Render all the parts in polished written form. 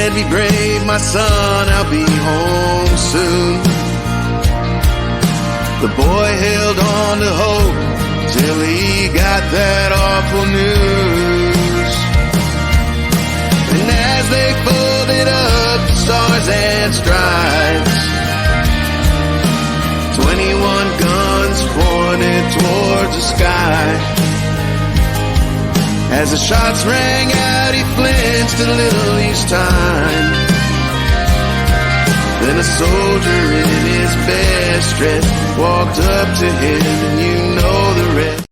said, be brave, my son, I'll be home soon. The boy held on to hope till he got that awful news. And as they folded up the stars and stripes, 21 guns pointed towards the sky. As the shots rang out, he flinched a little each time. Then a soldier in his best dress walked up to him, and you know the rest.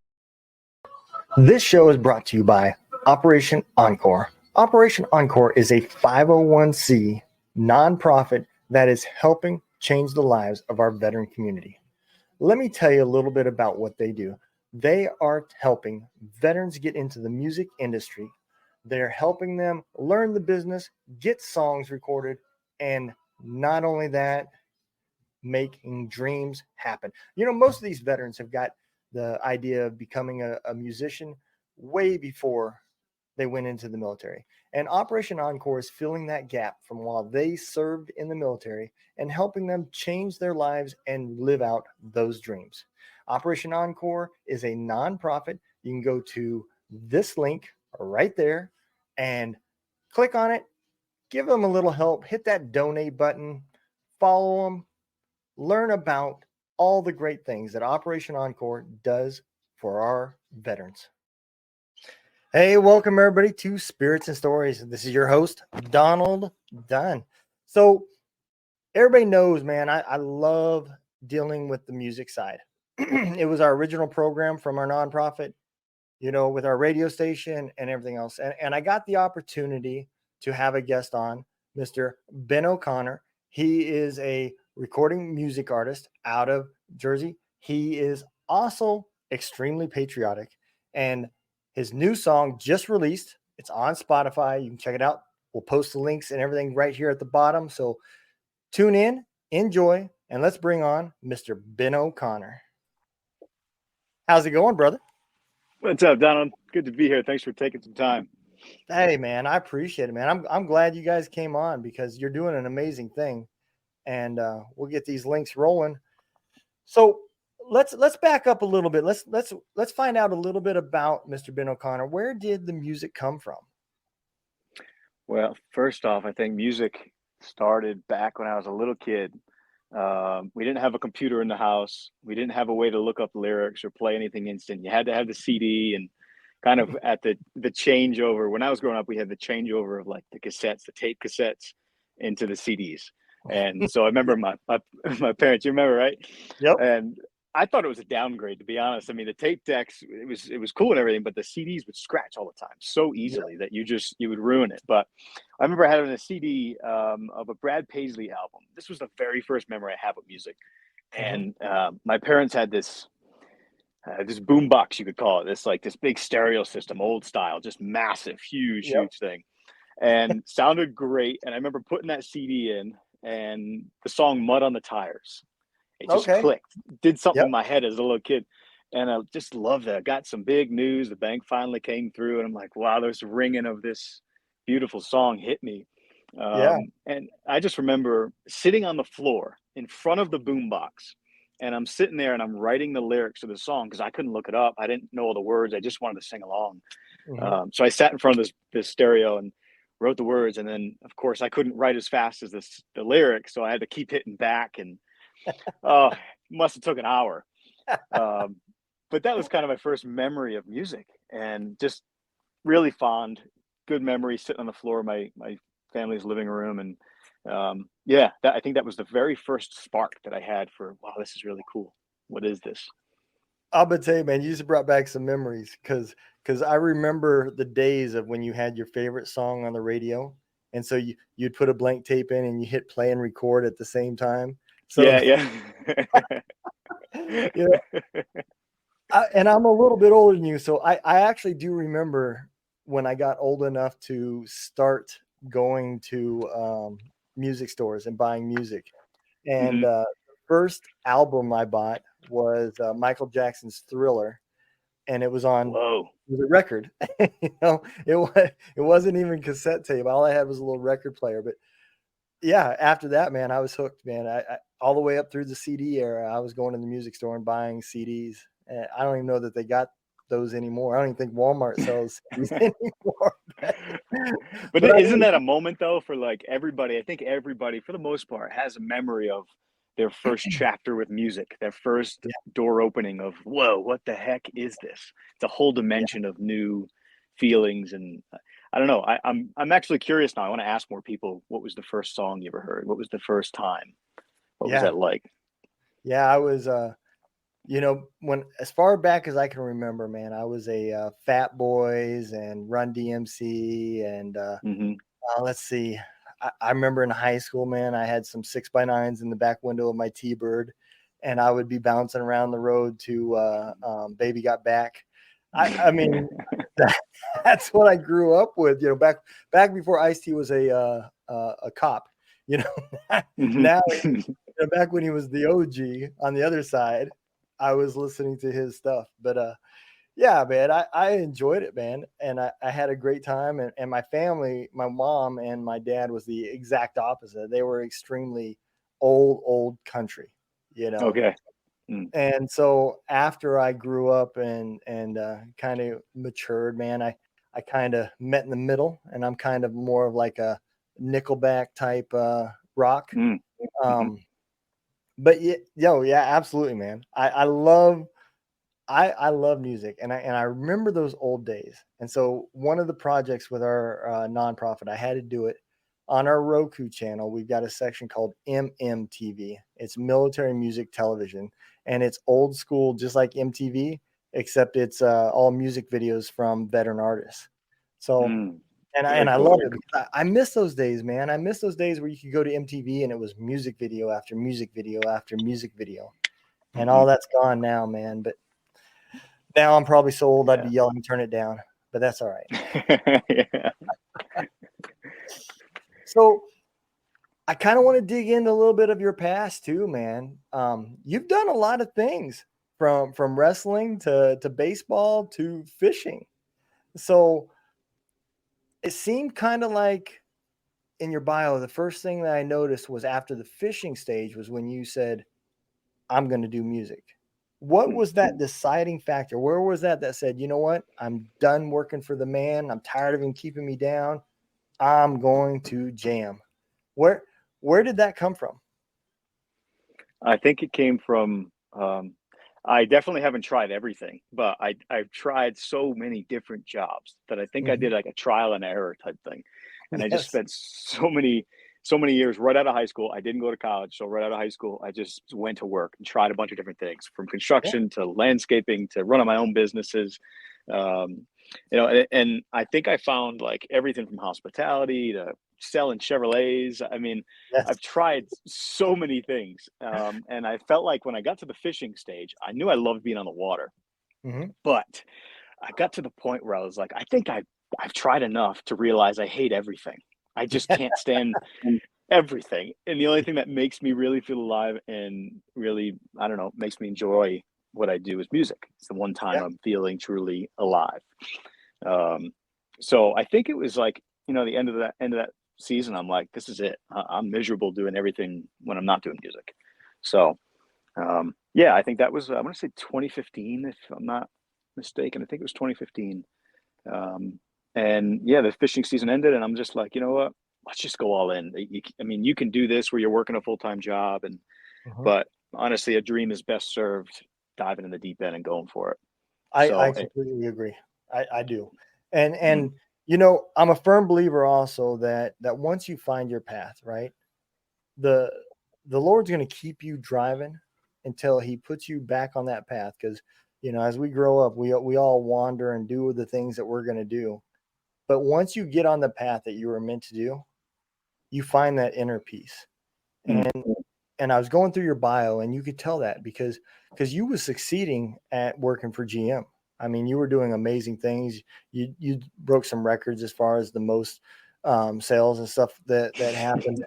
This show is brought to you by Operation Encore. Operation Encore is a 501c nonprofit that is helping change the lives of our veteran community. Let me tell you a little bit about what they do. They are helping veterans get into the music industry. They're helping them learn the business, get songs recorded, and not only that, making dreams happen. You know, most of these veterans have got the idea of becoming a musician way before they went into the military. And Operation Encore is filling that gap from while they served in the military and helping them change their lives and live out those dreams. Operation Encore is a nonprofit. You can go to this link right there and click on it, give them a little help, hit that donate button, follow them, learn about all the great things that Operation Encore does for our veterans. Hey, welcome everybody to Spirits and Stories. This is your host, Donald Dunn. So everybody knows, man, I love dealing with the music side. It was our original program from our nonprofit, you know, with our radio station and everything else. And I got the opportunity to have a guest on, Mr. Ben OConnor. He is a recording music artist out of Jersey. He is also extremely patriotic. And his new song just released. It's on Spotify. You can check it out. We'll post the links and everything right here at the bottom. So tune in, enjoy, and let's bring on Mr. Ben OConnor. How's it going, brother? What's up, Donald? Good to be here. Thanks for taking some time. Hey, man, I appreciate it, man. I'm glad you guys came on because you're doing an amazing thing, and we'll get these links rolling. So let's back up a little bit. Let's find out a little bit about Mr. Ben OConnor. Where did the music come from? Well, first off, I think music started back when I was a little kid. We didn't have a computer in the house. We didn't have a way to look up lyrics or play anything instant. You had to have the CD, and kind of at the changeover. When I was growing up, we had the changeover of like the cassettes, the tape cassettes into the CDs. And so I remember my parents, you remember, right? Yep. And I thought it was a downgrade, to be honest. I mean, the tape decks, it was cool and everything, but the CDs would scratch all the time so easily that you would ruin it. But I remember having a CD of a Brad Paisley album. This was the very first memory I have of music. And my parents had this boom box, you could call it, this big stereo system, old style, just massive, huge thing, and sounded great. And I remember putting that CD in, and the song "Mud on the Tires." It just clicked, did something in my head as a little kid. And I just loved it. I got some big news. The bank finally came through, and I'm like, wow, there's a ringing of this beautiful song hit me. And I just remember sitting on the floor in front of the boombox, and I'm sitting there and I'm writing the lyrics of the song because I couldn't look it up. I didn't know all the words. I just wanted to sing along. So I sat in front of this stereo and wrote the words. And then, of course, I couldn't write as fast as the lyrics, so I had to keep hitting back, and must have took an hour. But that was kind of my first memory of music, and just really fond, good memory sitting on the floor of my family's living room. And I think that was the very first spark that I had for, wow, this is really cool. What is this? I'll tell you, man, you just brought back some memories because I remember the days of when you had your favorite song on the radio. And so you'd put a blank tape in and you hit play and record at the same time. So, yeah. And I'm a little bit older than you. So I actually do remember when I got old enough to start going to music stores and buying music. And the first album I bought was Michael Jackson's Thriller. and it was on Whoa. it was a record. It wasn't even cassette tape. All I had was a little record player. But yeah, after that, man, I was hooked, man. I all the way up through the CD era, I was going to the music store and buying CDs. And I don't even know that they got those anymore. I don't even think Walmart sells CDs anymore. But But isn't that a moment though for like everybody? I think everybody, for the most part, has a memory of their first chapter with music, their first door opening of, whoa, what the heck is this? It's a whole dimension of new feelings, and I don't know. I'm actually curious now. I want to ask more people. What was the first song you ever heard? What was the first time? What was that like? Yeah, I was when as far back as I can remember, man, I was a Fat Boys and Run DMC and let's see. I remember in high school, man, I had some 6x9s in the back window of my T-Bird, and I would be bouncing around the road to Baby Got Back. I mean, that's what I grew up with, back before Ice-T was a cop, Now, back when he was the OG on the other side, I was listening to his stuff. But yeah, man, I enjoyed it, man. And I had a great time. And my family, my mom and my dad was the exact opposite. They were extremely old country, Okay. And so after I grew up and kind of matured, man, I kind of met in the middle, and I'm kind of more of like a Nickelback type rock. But yeah, absolutely, man. I love music, and I remember those old days. And so one of the projects with our nonprofit, I had to do it on our Roku channel. We've got a section called MMTV. It's military music television, and it's old school, just like MTV, except it's all music videos from veteran artists. So, and I love it. I miss those days, man. I miss those days where you could go to MTV and it was music video after music video after music video, and all that's gone now, man. But now I'm probably so old I'd be yelling, "Turn it down!" But that's all right. Yeah. So I kind of want to dig into a little bit of your past too, man. You've done a lot of things from wrestling to baseball to fishing. So it seemed kind of like in your bio, the first thing that I noticed was after the fishing stage was when you said, "I'm going to do music." What was that deciding factor? Where was that said, you know what? I'm done working for the man. I'm tired of him keeping me down. I'm going to jam. Where did that come from? I think it came from, I definitely haven't tried everything, but I've tried so many different jobs that I think I did like a trial and error type thing. And I just spent so many years right out of high school. I didn't go to college. So right out of high school, I just went to work and tried a bunch of different things, from construction to landscaping to running my own businesses. And I think I found like everything from hospitality to selling Chevrolets. I mean, I've tried so many things. And I felt like when I got to the fishing stage, I knew I loved being on the water, but I got to the point where I was like, I think I've tried enough to realize I hate everything. I just can't stand everything. And the only thing that makes me really feel alive and really, I don't know, makes me enjoy what I do is music. It's the one time I'm feeling truly alive. So I think it was like, the end of that season, I'm like, this is it. I'm miserable doing everything when I'm not doing music. So, I think that was, I want to say 2015, if I'm not mistaken. I think it was 2015. And the fishing season ended, and I'm just like, you know what? Let's just go all in. You can do this where you're working a full-time job, but honestly, a dream is best served diving in the deep end and going for it. I completely agree. I do. And I'm a firm believer also that once you find your path, right, the Lord's going to keep you driving until he puts you back on that path. Because, as we grow up, we all wander and do the things that we're going to do. But once you get on the path that you were meant to do, you find that inner peace. And I was going through your bio, and you could tell that because you was succeeding at working for GM. I mean, you were doing amazing things. You broke some records as far as the most sales and stuff that happened.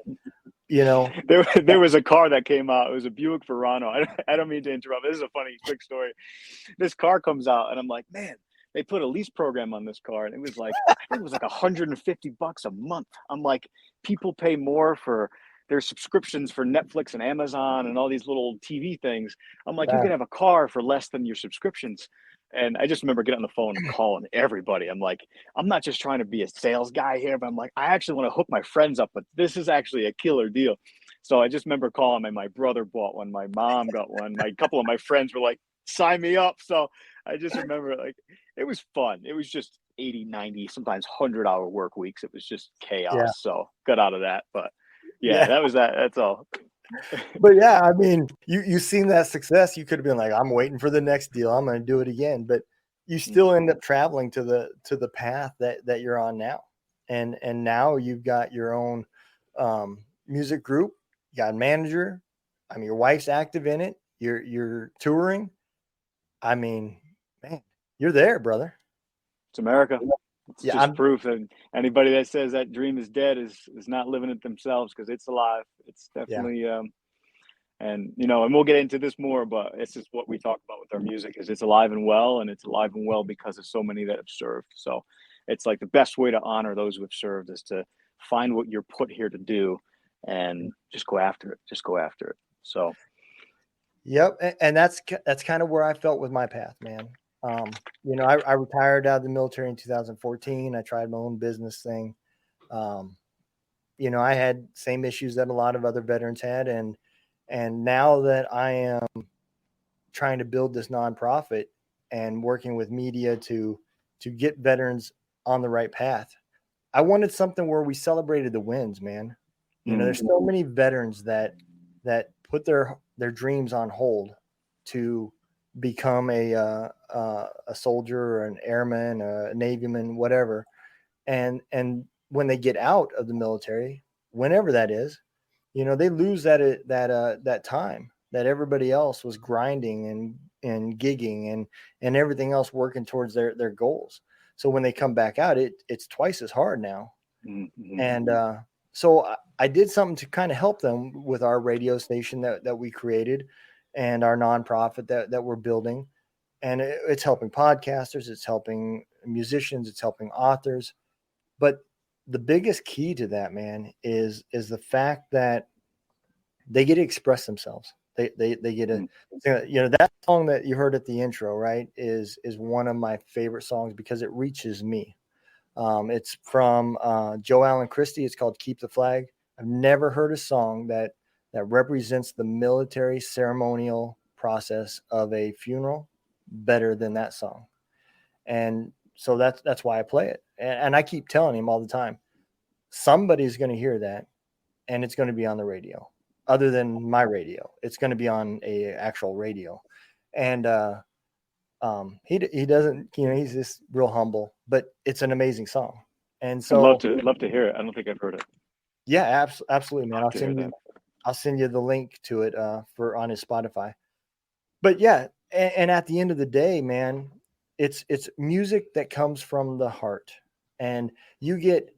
you know, There was a car that came out. It was a Buick Verano. I don't mean to interrupt. This is a funny, quick story. This car comes out, and I'm like, man, they put a lease program on this car, and it was like, I think it was like $150 a month. I'm like, people pay more for their subscriptions for Netflix and Amazon and all these little TV things. I'm like, you uh, can have a car for less than your subscriptions. And I just remember getting on the phone and calling everybody. I'm like, I'm not just trying to be a sales guy here, but I'm like, I actually want to hook my friends up, but this is actually a killer deal. So I just remember calling, and my brother bought one, my mom got one, my couple of my friends were like, sign me up. So I just remember, like, it was fun. It was just 80, 90, sometimes 100-hour work weeks. It was just yeah, chaos. So got out of that. But yeah, yeah. that was that. That's all. But yeah, I mean, you seen that success. You could have been like, I'm waiting for the next deal. I'm going to do it again. But you still end up traveling to the path that you're on now, and now you've got your own music group. You got a manager. I mean, your wife's active in it. You're touring. I mean, man, you're there, brother. It's America. It's Yeah, just proof that anybody that says that dream is dead is not living it themselves, because it's alive. It's yeah, definitely and and we'll get into this more, but it's just what we talk about with our music is it's alive and well, and it's alive and well because of so many that have served. So it's like the best way to honor those who have served is to find what you're put here to do and just go after it. Just go after it. So yep. And that's kind of where I felt with my path, man. I retired out of the military in 2014. I tried my own business thing. Um, I had same issues that a lot of other veterans had, and now that I am trying to build this nonprofit and working with media to get veterans on the right path, I wanted something where we celebrated the wins, man. There's so many veterans that put their dreams on hold to become a soldier or an airman, a navyman, whatever, and when they get out of the military, whenever that is, they lose that time that everybody else was grinding and gigging and everything else working towards their goals. So when they come back out, it's twice as hard now. mm-hmm. And so I did something to kind of help them with our radio station that we created and our nonprofit that we're building. And it's helping podcasters, it's helping musicians, it's helping authors. But the biggest key to that, man, is the fact that they get to express themselves. They get to, that song that you heard at the intro, right, is one of my favorite songs because it reaches me. It's from Joe Allen Christie. It's called "Keep the Flag." I've never heard a song that represents the military ceremonial process of a funeral better than that song. And so that's why I play it. And I keep telling him all the time, somebody's going to hear that, and it's going to be on the radio. Other than my radio, it's going to be on a actual radio. And he doesn't, he's just real humble, but it's an amazing song. And I'd so love to hear it. I don't think I've heard it. yeah, absolutely, man. I'll send you the link to it for on his Spotify. But yeah, and at the end of the day, man, it's music that comes from the heart, and you get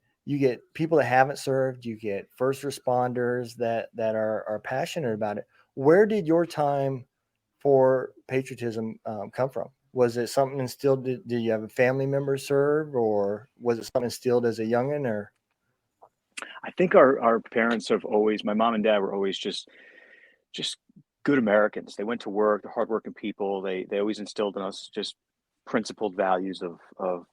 people that haven't served, you get first responders that are passionate about it. Where did your time for patriotism come from? Was it something instilled? Did you have a family member serve, or was it something instilled as a youngin'? Or I think our parents have always, my mom and dad were always just good Americans. They went to work, they're hardworking people. They always instilled in us just principled values of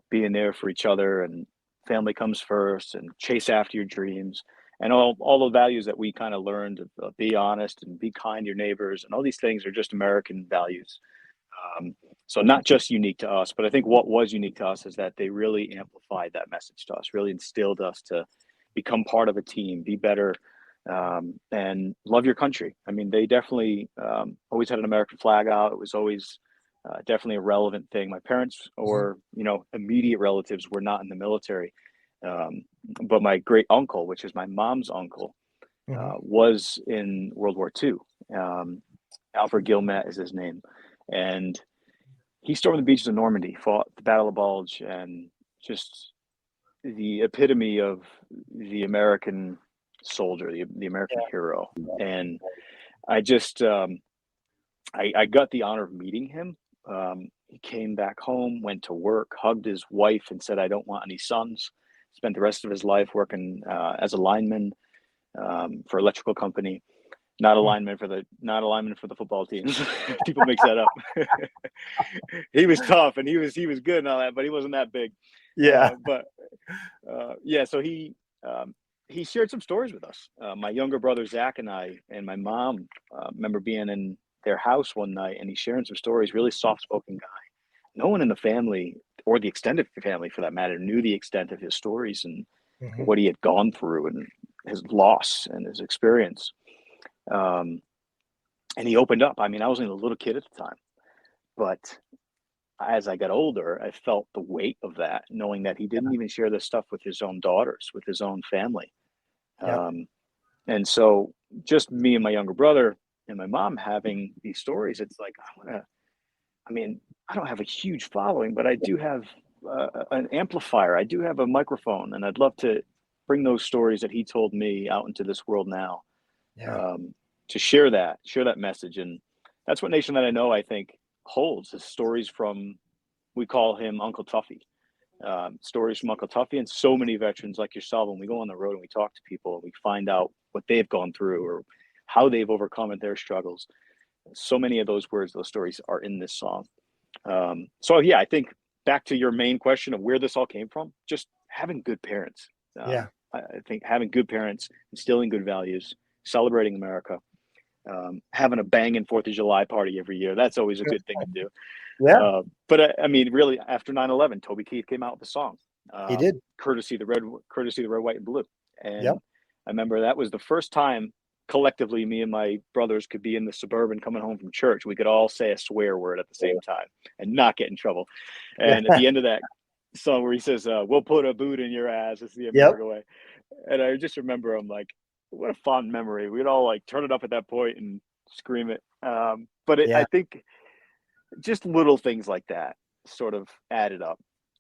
being there for each other, and family comes first, and chase after your dreams, and all the values that we kind of learned of be honest and be kind to your neighbors, and all these things are just American values. So not just unique to us, but I think what was unique to us is that they really amplified that message to us, really instilled us to become part of a team, be better, and love your country. I mean, they definitely always had an American flag out. It was always definitely a relevant thing. My parents or immediate relatives were not in the military, but my great uncle, which is my mom's uncle, was in World War II. Alfred Gilmet is his name, and he stormed the beaches of Normandy, fought the Battle of Bulge, and just the epitome of the American soldier, the American hero. And I just, I got the honor of meeting him. He came back home, went to work, hugged his wife, and said, "I don't want any sons." Spent the rest of his life working as a lineman for electrical company. Not a lineman for the football teams. People mix that up. He was tough and he was good and all that, but he wasn't that big. Yeah. So he shared some stories with us. My younger brother Zach and I and my mom remember being in their house one night, and he's sharing some stories. Really soft-spoken guy. No one in the family, or the extended family for that matter, knew the extent of his stories and what he had gone through and his loss and his experience. And he opened up. I mean, I was only a little kid at the time, but as I got older, I felt the weight of that, knowing that he didn't even share this stuff with his own daughters, with his own family. And so just me and my younger brother and my mom having these stories, it's like, I don't have a huge following, but I do have an amplifier. I do have a microphone, and I'd love to bring those stories that he told me out into this world now. To share that message. And that's what Nation That I Know, I think, holds, is stories from, we call him Uncle Tuffy. Stories from Uncle Tuffy and so many veterans like yourself. When we go on the road and we talk to people and we find out what they've gone through or how they've overcome their struggles. So many of those words, those stories are in this song. I think back to your main question of where this all came from, just having good parents. I think having good parents, instilling good values, celebrating America, having a banging 4th of July party every year. That's always a good thing to do. But really, after 9/11, Toby Keith came out with a song. He did. Courtesy the red, white, and blue. And I remember that was the first time collectively me and my brothers could be in the Suburban coming home from church. We could all say a swear word at the same time and not get in trouble. And at the end of that song where he says, "We'll put a boot in your ass," it's the America way. And I just remember, I'm like, what a fond memory. We'd all like turn it up at that point and scream it. I think just little things like that sort of added up.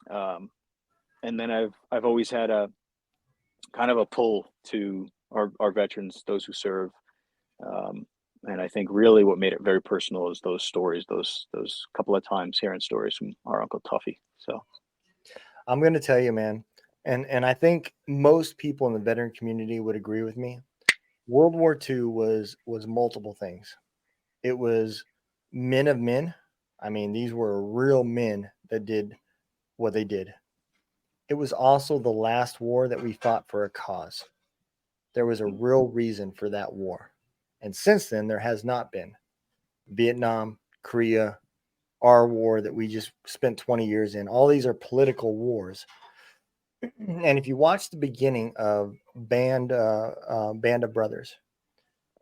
And then I've always had a kind of a pull to our veterans, those who serve. And I think really what made it very personal is those stories, those couple of times hearing stories from our Uncle Tuffy. So I'm going to tell you, man, and I think most people in the veteran community would agree with me. World War II was multiple things. It was men of men. I mean, these were real men that did what they did. It was also the last war that we fought for a cause. There was a real reason for that war. And since then, there has not been. Vietnam, Korea, our war that we just spent 20 years in. All these are political wars. And if you watch the beginning of Band of Brothers,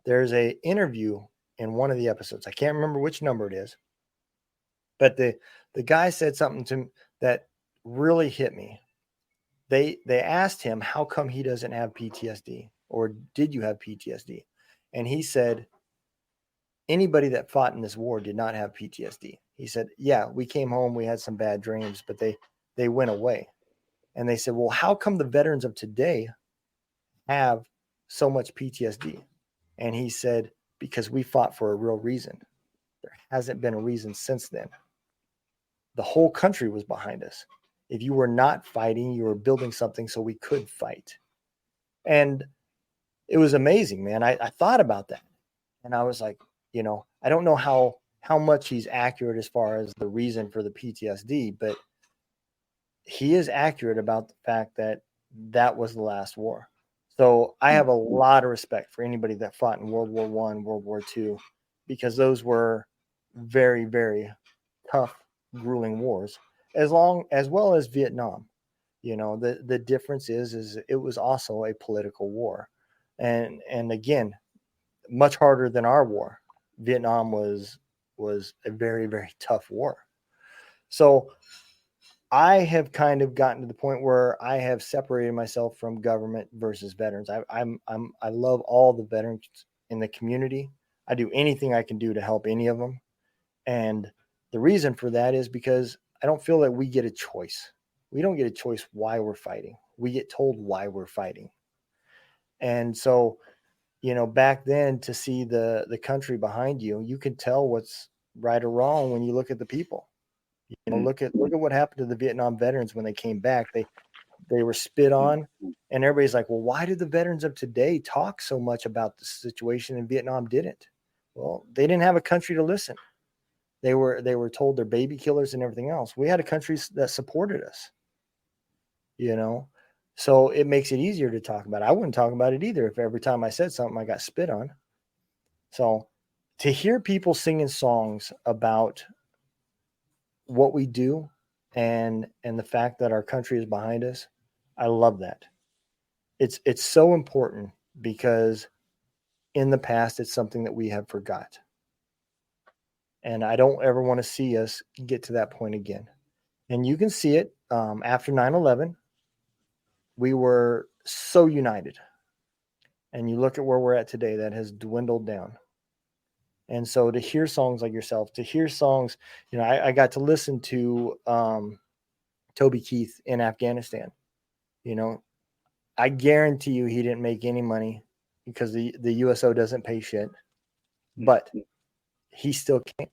there's a interview in one of the episodes. I can't remember which number it is, but the guy said something to me that really hit me. They asked him, how come he doesn't have PTSD, or did you have PTSD? And he said, anybody that fought in this war did not have PTSD. He said, yeah, we came home, we had some bad dreams, but they went away. And they said, well, how come the veterans of today have so much PTSD? And he said, because we fought for a real reason. There hasn't been a reason since then. The whole country was behind us. If you were not fighting, you were building something so we could fight. And it was amazing, man. I thought about that. And I was like, I don't know how much he's accurate as far as the reason for the PTSD, but he is accurate about the fact that that was the last war. So I have a lot of respect for anybody that fought in World War I, World War II, because those were very, very tough, grueling wars, as well as Vietnam. The difference is it was also a political war. And again, much harder than our war. Vietnam was a very, very tough war. So I have kind of gotten to the point where I have separated myself from government versus veterans. I love all the veterans in the community. I do anything I can do to help any of them. And the reason for that is because I don't feel that we get a choice. We don't get a choice why we're fighting. We get told why we're fighting. And so, back then, to see the country behind you, you can tell what's right or wrong when you look at the people. Look at what happened to the Vietnam veterans when they came back. They were spit on, and everybody's like, well, why did the veterans of today talk so much about the situation and Vietnam didn't? Well, they didn't have a country to listen. They were told they're baby killers and everything else. We had a country that supported us, so it makes it easier to talk about it. I wouldn't talk about it either if every time I said something I got spit on. So to hear people singing songs about what we do and the fact that our country is behind us, I love that. It's so important because in the past it's something that we have forgot. And I don't ever want to see us get to that point again. And you can see it after 9/11. We were so united. And you look at where we're at today, that has dwindled down. And so to hear songs like yourself, to hear songs, I got to listen to Toby Keith in Afghanistan. I guarantee you he didn't make any money because the USO doesn't pay shit, but he still came.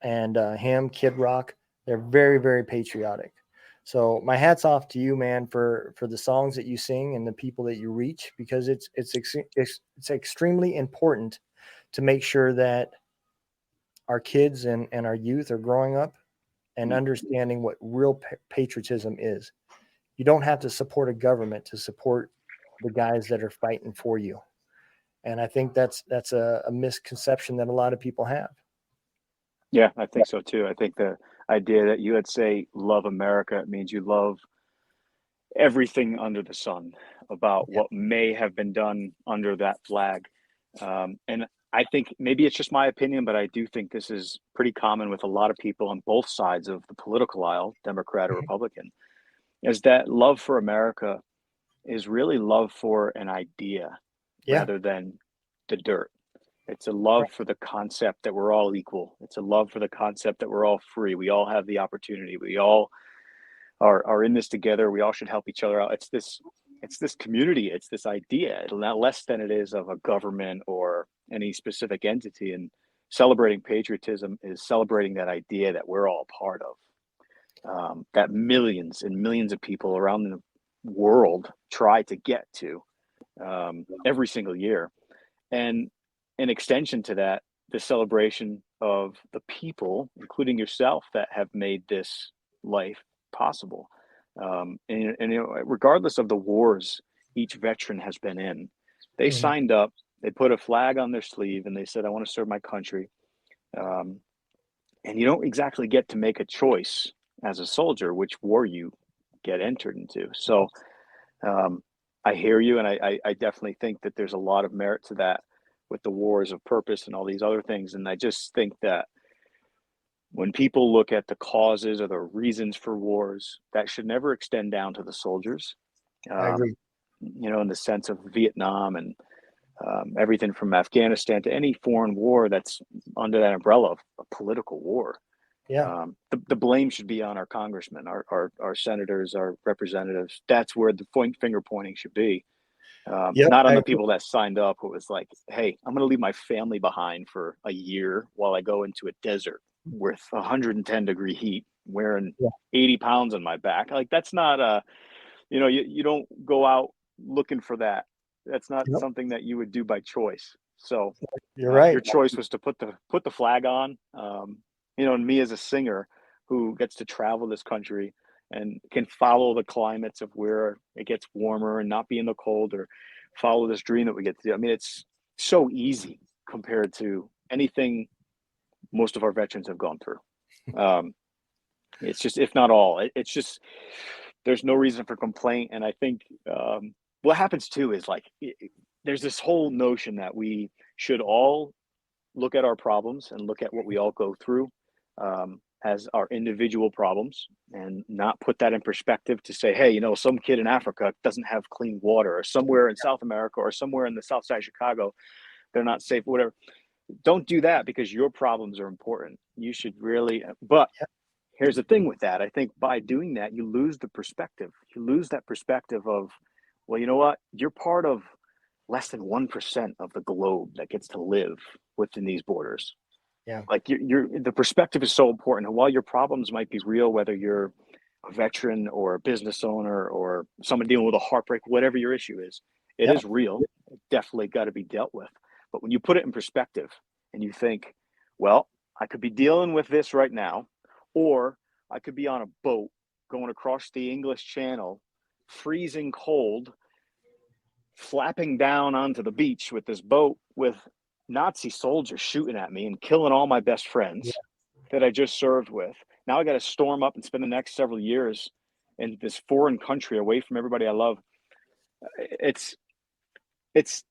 And him, Kid Rock, they're very, very patriotic. So my hat's off to you, man, for the songs that you sing and the people that you reach, because it's extremely important to make sure that our kids and our youth are growing up and understanding what real patriotism is. You don't have to support a government to support the guys that are fighting for you. And I think that's a misconception that a lot of people have. Yeah, I think so too. I think the idea that you would say love America, it means you love everything under the sun about what may have been done under that flag. And I think maybe it's just my opinion, but I do think this is pretty common with a lot of people on both sides of the political aisle, Democrat or Republican, is that love for America is really love for an idea rather than the dirt. It's a love for the concept that we're all equal. It's a love for the concept that we're all free. We all have the opportunity. We all are in this together. We all should help each other out. It's this community. It's this idea, not less than it is of a government or any specific entity. And celebrating patriotism is celebrating that idea that we're all part of, that millions and millions of people around the world try to get to every single year. And in extension to that, the celebration of the people, including yourself, that have made this life possible. And regardless of the wars each veteran has been in, they signed up, they put a flag on their sleeve, and they said, I want to serve my country. And you don't exactly get to make a choice as a soldier which war you get entered into. So I hear you, and I definitely think that there's a lot of merit to that with the wars of purpose and all these other things. And I just think that when people look at the causes or the reasons for wars, that should never extend down to the soldiers. I agree. In the sense of Vietnam and everything from Afghanistan to any foreign war that's under that umbrella of a political war. Yeah. The blame should be on our congressmen, our senators, our representatives. That's where the finger pointing should be. Not on the people that signed up who was like, hey, I'm going to leave my family behind for a year while I go into a desert with 110-degree heat, wearing 80 pounds on my back. Like, that's not you don't go out looking for that. That's not something that you would do by choice. So you're right. Your choice was to put the flag on. And me as a singer who gets to travel this country and can follow the climates of where it gets warmer and not be in the cold, or follow this dream that we get to do. I mean, it's so easy compared to anything most of our veterans have gone through. It's just, if not all, it's just, there's no reason for complaint. And I think what happens too is there's this whole notion that we should all look at our problems and look at what we all go through as our individual problems, and not put that in perspective to say, hey, some kid in Africa doesn't have clean water, or somewhere in South America, or somewhere in the South Side of Chicago, they're not safe, whatever. Don't do that, because your problems are important. You should really, but here's the thing with that. I think by doing that, you lose the perspective. You lose that perspective of Well, you know what? You're part of less than 1% of the globe that gets to live within these borders. Yeah. Like the perspective is so important. And while your problems might be real, whether you're a veteran or a business owner or someone dealing with a heartbreak, whatever your issue is, it Yeah. is real. It definitely got to be dealt with. But when you put it in perspective and you think, well, I could be dealing with this right now, or I could be on a boat going across the English Channel, freezing cold, flapping down onto the beach with this boat with Nazi soldiers shooting at me and killing all my best friends that I just served with. Now I got to storm up and spend the next several years in this foreign country away from everybody I love. It's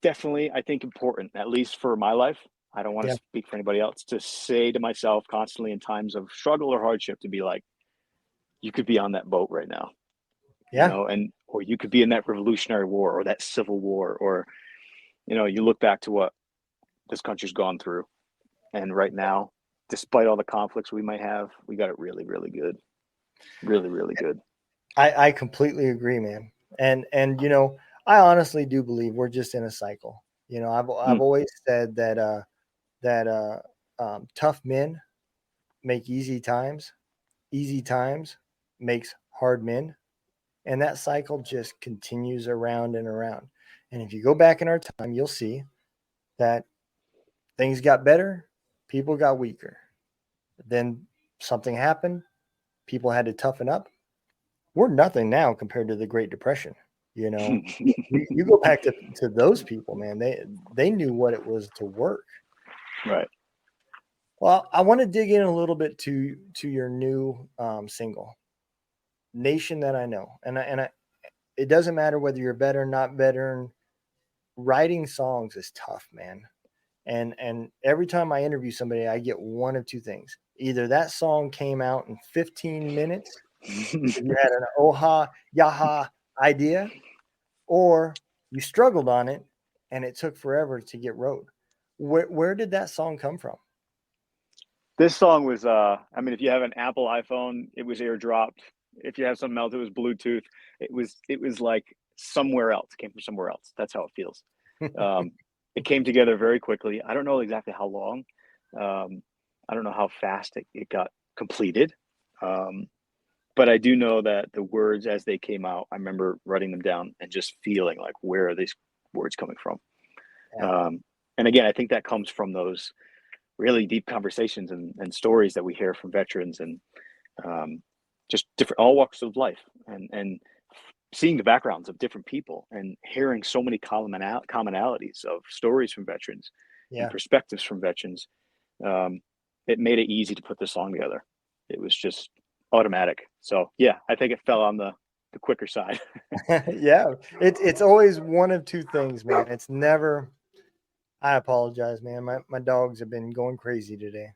definitely, I think, important, at least for my life. I don't want to Yeah. speak for anybody else, to say to myself constantly in times of struggle or hardship to be like, you could be on that boat right now, Yeah. and or you could be in that Revolutionary War or that Civil War, or you look back to what this country's gone through, and right now, despite all the conflicts we might have, we got it really, really good, really, really good. I completely agree, man. And I honestly do believe we're just in a cycle. I've always said that tough men make easy times makes hard men, and that cycle just continues around and around. And if you go back in our time, you'll see that things got better, people got weaker. Then something happened, people had to toughen up. We're nothing now compared to the Great Depression. You go back to those people, man. They knew what it was to work. Right. Well, I want to dig in a little bit to your new single, "Nation That I Know," and it doesn't matter whether you're veteran, not veteran. Writing songs is tough, man. And every time I interview somebody, I get one of two things: either that song came out in 15 minutes, you had an oha yaha idea, or you struggled on it and it took forever to get wrote. Where did that song come from? This song was, I mean, if you have an Apple iPhone, it was airdropped. If you have something else, it was Bluetooth. It was like somewhere else. It came from somewhere else. That's how it feels. Um, it came together very quickly. I don't know exactly how long. I don't know how fast it got completed. But I do know that the words as they came out, I remember writing them down and just feeling like, where are these words coming from? Yeah. And again, I think that comes from those really deep conversations and stories that we hear from veterans, and just different, all walks of life, and seeing the backgrounds of different people and hearing so many commonalities of stories from veterans and Yeah. perspectives from veterans. It made it easy to put this song together. It was just automatic. So yeah, I think it fell on the quicker side. Yeah. It's always one of two things, man. It's never. I apologize, man. My dogs have been going crazy today.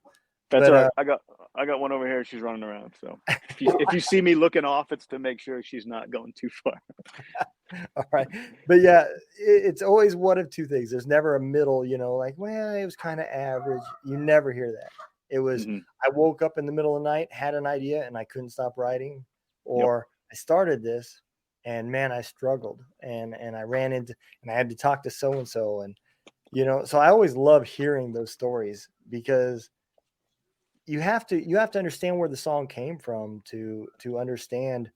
That's But all right. I got one over here. She's running around. So if you see me looking off, it's to make sure she's not going too far. all right. But yeah, it's always one of two things. There's never a middle, like, well, it was kind of average. You never hear that. It was, Mm-hmm. I woke up in the middle of the night, had an idea, and I couldn't stop writing. Yep. Or I started this and man, I struggled and I ran into, and I had to talk to so-and-so. And, so I always love hearing those stories, because you have to understand where the song came from to understand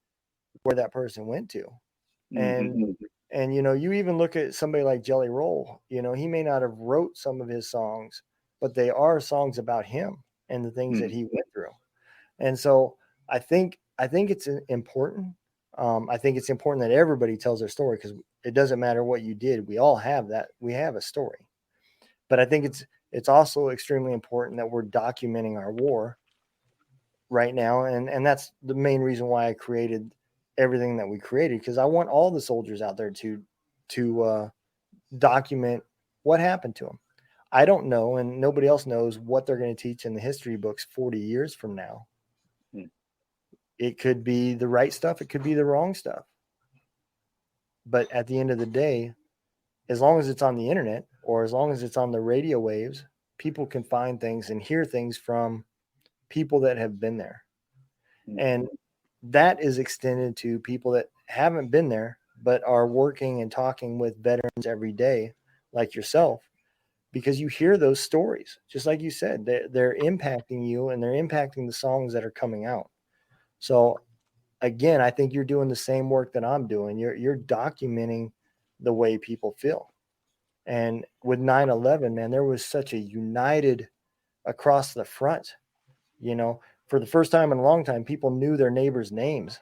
where that person went to. And Mm-hmm. you even look at somebody like Jelly Roll. He may not have wrote some of his songs, but they are songs about him and the things that he went through. And so I think it's important. I think it's important that everybody tells their story, because it doesn't matter what you did. We all have that. We have a story. But I think it's also extremely important that we're documenting our war right now, and that's the main reason why I created everything that we created, because I want all the soldiers out there to document what happened to them. I don't know, and nobody else knows what they're going to teach in the history books 40 years from now. It could be the right stuff, it could be the wrong stuff. But at the end of the day, as long as it's on the internet or as long as it's on the radio waves, people can find things and hear things from people that have been there. And that is extended to people that haven't been there, but are working and talking with veterans every day, like yourself, because you hear those stories. Just like you said, they're impacting you and they're impacting the songs that are coming out. So again, I think you're doing the same work that I'm doing. You're documenting the way people feel. And with 9/11, man, there was such a united across the front. You know, for the first time in a long time, people knew their neighbors' names,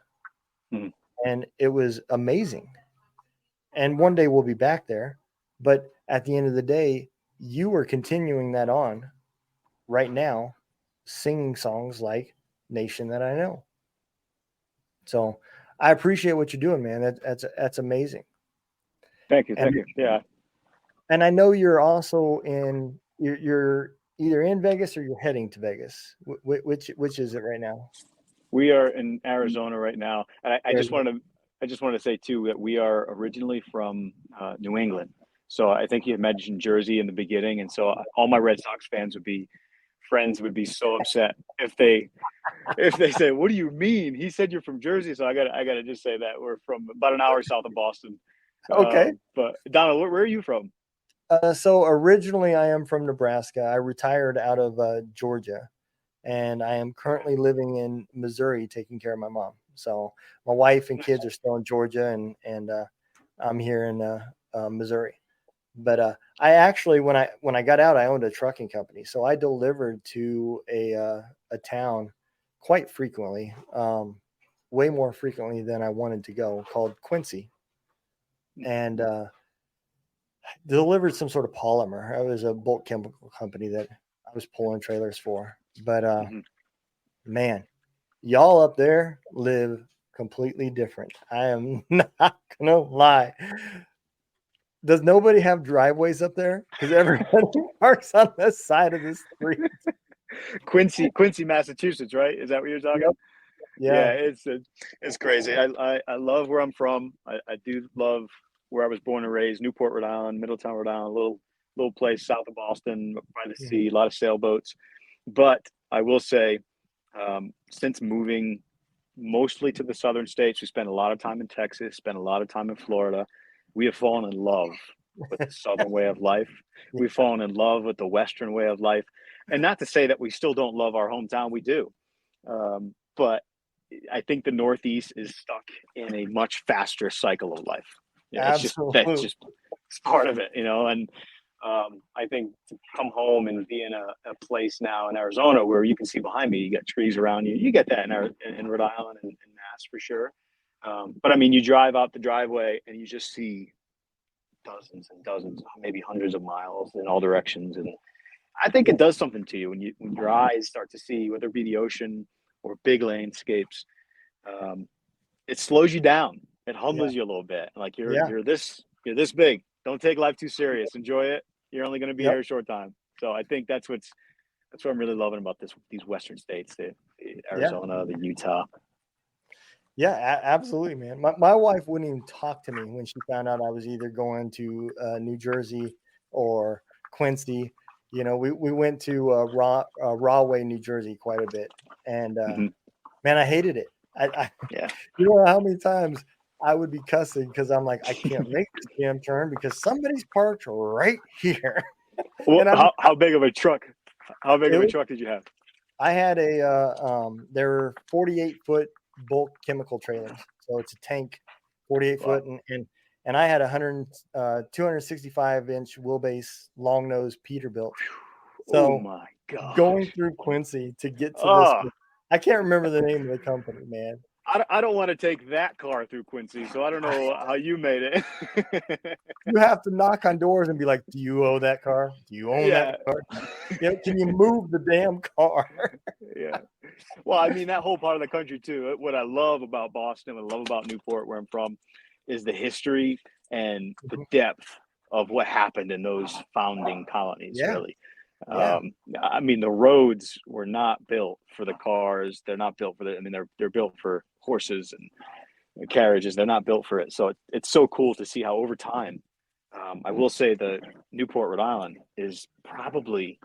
Mhm. and it was amazing. And one day we'll be back there, but at the end of the day, you are continuing that on right now, singing songs like "Nation That I Know." So I appreciate what you're doing, man. That's amazing. Thank you. And Thank you. Yeah. and I know you're also you're either in Vegas or you're heading to Vegas. Which is it right now? We are in Arizona right now. And Arizona. I just wanted to say too that we are originally from New England. So I think you had mentioned Jersey in the beginning, and so all my Red Sox friends would be so upset if they say, "What do you mean? He said you're from Jersey." So I gotta just say that we're from about an hour south of Boston. Okay. But Donald, where are you from? So originally I am from Nebraska. I retired out of Georgia, and I am currently living in Missouri taking care of my mom. So my wife and kids are still in Georgia, and I'm here in Missouri. But I actually, when I got out, I owned a trucking company, so I delivered to a town quite frequently, way more frequently than I wanted to go, called Quincy, and delivered some sort of polymer. I was a bulk chemical company that I was pulling trailers for. But Mhm. man, y'all up there live completely different. I am not gonna lie. Does nobody have driveways up there? Because everybody parks on the side of the street. Quincy, Massachusetts, right? Is that what you're talking? Yep. Yeah, Yeah. it's crazy. I love where I'm from. I do love where I was born and raised. Newport, Rhode Island, Middletown, Rhode Island, little place south of Boston, by the Mhm. sea, a lot of sailboats. But I will say, since moving mostly to the southern states, we spent a lot of time in Texas, spent a lot of time in Florida. We have fallen in love with the southern way of life. We've fallen in love with the western way of life, and not to say that we still don't love our hometown. We do, but I think the Northeast is stuck in a much faster cycle of life. Yeah, that's Absolutely. just it's part of it, you know. And I think to come home and be in a place now in Arizona where you can see behind me, you got trees around you. You get that in Rhode Island and Mass for sure. But I mean, you drive out the driveway and you just see dozens and dozens, maybe hundreds of miles in all directions, and I think it does something to you when your eyes start to see, whether it be the ocean or big landscapes. Um, it slows you down. It Yeah. humbles you a little bit. Like Yeah. you're this big. Don't take life too serious. Enjoy it. You're only going to be Yep. here a short time. So I think that's what I'm really loving about these Western states, the Yeah. Arizona, the Utah. Yeah, absolutely, man. My wife wouldn't even talk to me when she found out I was either going to New Jersey or Quincy. You know, we went to Rahway, New Jersey, quite a bit, and Hmm. man, I hated it. I Yeah. you know how many times I would be cussing because I'm like, I can't make this damn turn because somebody's parked right here, Well, and I'm how big of a truck? How big it of a was, truck did you have? I had there were 48-foot bulk chemical trailers, so it's a tank, 48 foot, Wow. and I had 265-inch wheelbase long nose Peterbilt. Oh So my going gosh. through Quincy to get to this, Oh, I can't remember the name of the company, man. I don't want to take that car through Quincy, so I don't know how you made it. You have to knock on doors and be like, "Do you owe that car? Do you own that Yeah. car? You know, can you move the damn car?" Yeah. Well, I mean, that whole part of the country too. What I love about Boston, what I love about Newport, where I'm from, is the history and the depth of what happened in those founding colonies, Yeah, really. yeah, I mean, the roads were not built for the cars. They're not built for I mean, they're built for horses and carriages. They're not built for it. So it's so cool to see how over time, I will say the Newport, Rhode Island is probably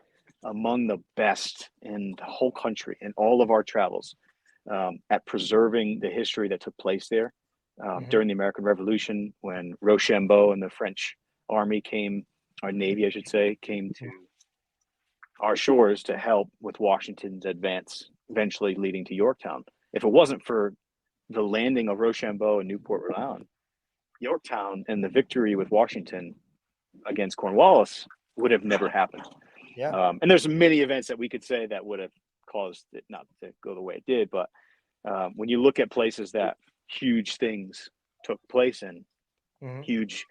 among the best in the whole country in all of our travels, at preserving the history that took place there. during the American Revolution, when Rochambeau and the French army came, or Navy, I should say, came to our shores to help with Washington's advance, eventually leading to Yorktown. If it wasn't for the landing of Rochambeau in Newport, Rhode Island, Yorktown and the victory with Washington against Cornwallis would have never happened. Yeah. And there's many events that we could say that would have caused it not to go the way it did. But when you look at places that huge things took place in, huge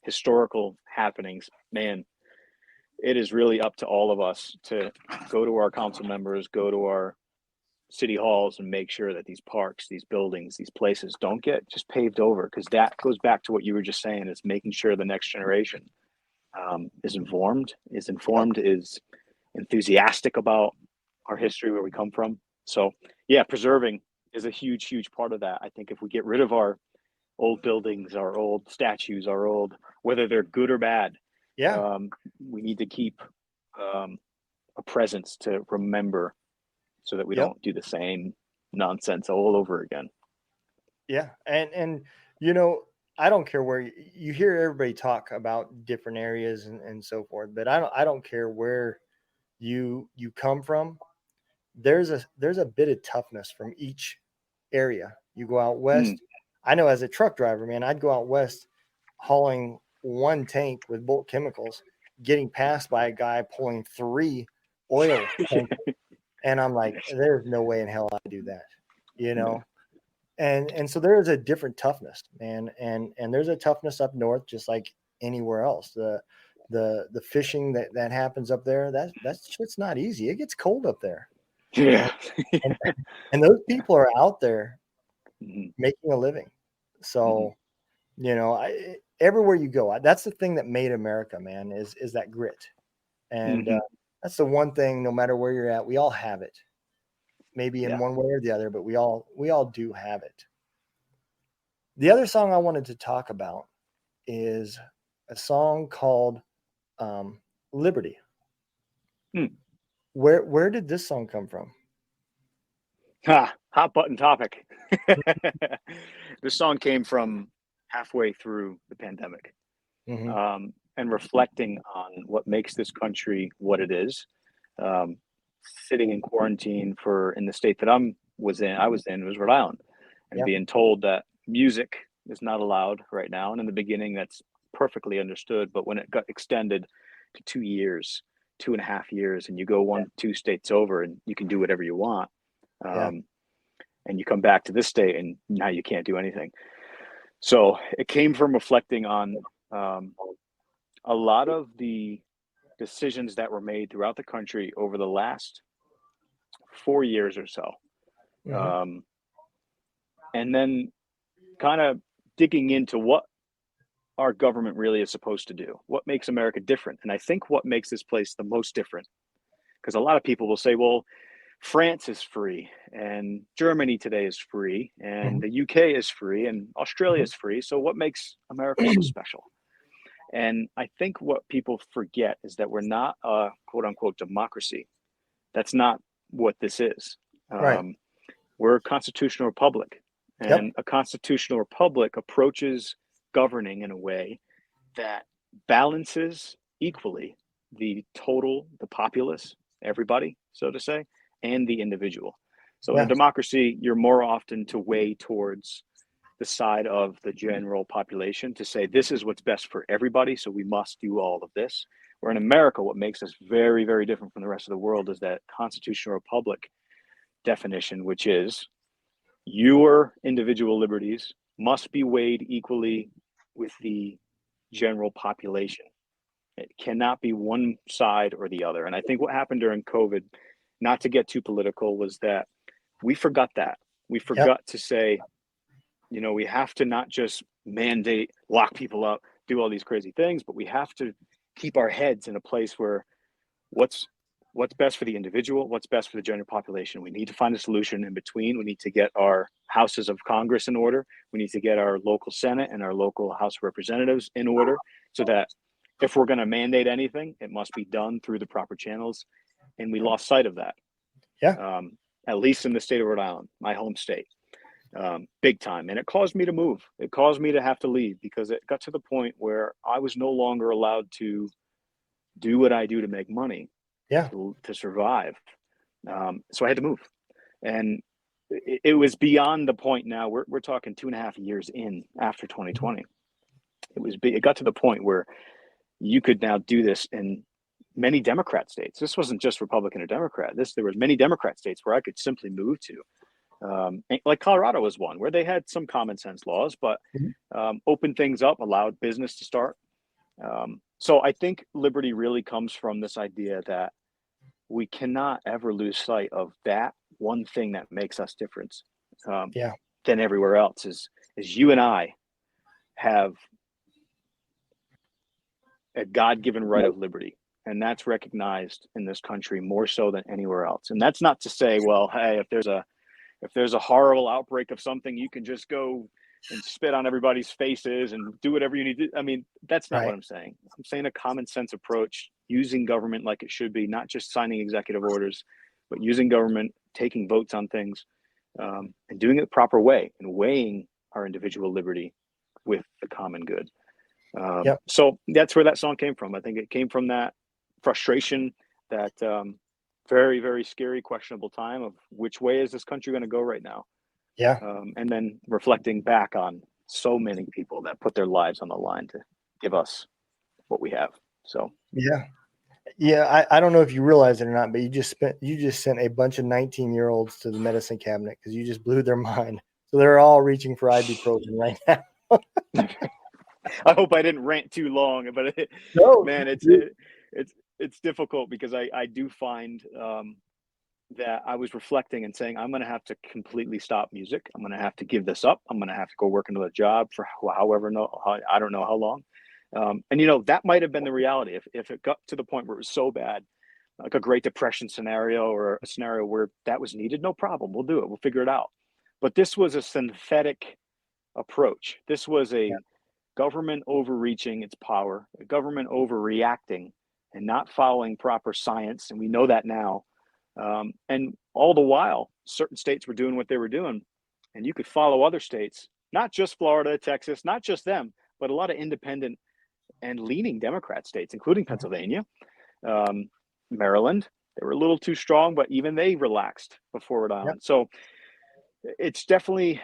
historical happenings, man, it is really up to all of us to go to our council members, go to our city halls, and make sure that these parks, these buildings, these places don't get just paved over, because that goes back to what you were just saying, is making sure the next generation is informed, is enthusiastic about our history, where we come from. So yeah, preserving is a huge part of that. I think if we get rid of our old buildings, our old statues, our old, whether they're good or bad, we need to keep a presence to remember, so that we don't do the same nonsense all over again. Yeah. And you know, I don't care where you hear everybody talk about different areas and so forth, but I don't care where you come from. There's a bit of toughness from each area. You go out west. I know, as a truck driver, man, I'd go out west hauling one tank with bulk chemicals, getting passed by a guy pulling 3 oil tanks. And I'm like, there's no way in hell I do that, you know? And so there is a different toughness, man. And there's a toughness up north, just like anywhere else. The fishing that happens up there, that shit's not easy. It gets cold up there. Yeah. And those people are out there making a living. So, you know, everywhere you go, that's the thing that made America, man, is that grit. And that's the one thing, no matter where you're at, we all have it. Maybe in one way or the other, but we all do have it. The other song I wanted to talk about is a song called Liberty. Where did this song come from? Hot button topic. This song came from halfway through the pandemic, and reflecting on what makes this country what it is. Sitting in quarantine in the state that I was in was Rhode Island, and being told that music is not allowed right now. And in the beginning, that's perfectly understood. But when it got extended to 2 years, 2.5 years, and you go 2 states over and you can do whatever you want, and you come back to this state and now you can't do anything. So it came from reflecting on a lot of the decisions that were made throughout the country over the last 4 years or so. And then kind of digging into what our government really is supposed to do, what makes America different. And I think what makes this place the most different, because a lot of people will say, well, France is free, and Germany today is free, and the UK is free, and Australia is free. So what makes America so special? And I think what people forget is that we're not a quote unquote democracy. That's not what this is. We're a constitutional republic, and a constitutional republic approaches governing in a way that balances equally the populace, everybody, so to say, and the individual. So in a democracy, you're more often to weigh towards the side of the general population, to say this is what's best for everybody, so we must do all of this. Where in America, what makes us very, very different from the rest of the world is that constitutional republic definition, which is your individual liberties must be weighed equally with the general population. It cannot be one side or the other. And I think what happened during COVID, not to get too political, was that we forgot that. We forgot to say, you know, we have to not just mandate, lock people up, do all these crazy things, but we have to keep our heads in a place where what's best for the individual, what's best for the general population. We need to find a solution in between. We need to get our houses of Congress in order. We need to get our local Senate and our local House of Representatives in order, so that if we're going to mandate anything, it must be done through the proper channels. And we lost sight of that. At least in the state of Rhode Island, my home state. big time. And it caused me to move. It caused me to have to leave because it got to the point where I was no longer allowed to do what I do to make money, Yeah. to survive. So I had to move. And it was beyond the point now. We're talking 2.5 years in after 2020. It got to the point where you could now do this in many Democrat states. This wasn't just Republican or Democrat. There was many Democrat states where I could simply move to. Like Colorado was one where they had some common sense laws, but opened things up, allowed business to start. So I think liberty really comes from this idea that we cannot ever lose sight of that one thing that makes us different than everywhere else is you and I have a God-given right of liberty. And that's recognized in this country more so than anywhere else. And that's not to say, well, hey, if there's a horrible outbreak of something, you can just go and spit on everybody's faces and do whatever you need to. I mean, that's not what I'm saying. I'm saying a common sense approach, using government like it should be, not just signing executive orders, but using government, taking votes on things, and doing it the proper way and weighing our individual liberty with the common good. So that's where that song came from. I think it came from that frustration, that very, very scary, questionable time of which way is this country going to go right now? And then reflecting back on so many people that put their lives on the line to give us what we have. So I don't know if you realize it or not, but you just sent a bunch of 19-year-olds to the medicine cabinet because you just blew their mind. So they're all reaching for ibuprofen right now. I hope I didn't rant too long, but man, it's difficult because I do find that I was reflecting and saying, I'm going to have to completely stop music. I'm going to have to give this up. I'm going to have to go work another job for I don't know how long. And that might have been the reality if it got to the point where it was so bad, like a Great Depression scenario or a scenario where that was needed. No problem. We'll do it. We'll figure it out. But this was a synthetic approach. This was a government overreaching its power, a government overreacting and not following proper science. And we know that now. And all the while, certain states were doing what they were doing. And you could follow other states, not just Florida, Texas, not just them, but a lot of independent and leaning Democrat states, including Pennsylvania, Maryland. They were a little too strong, but even they relaxed before Rhode Island. So it's definitely,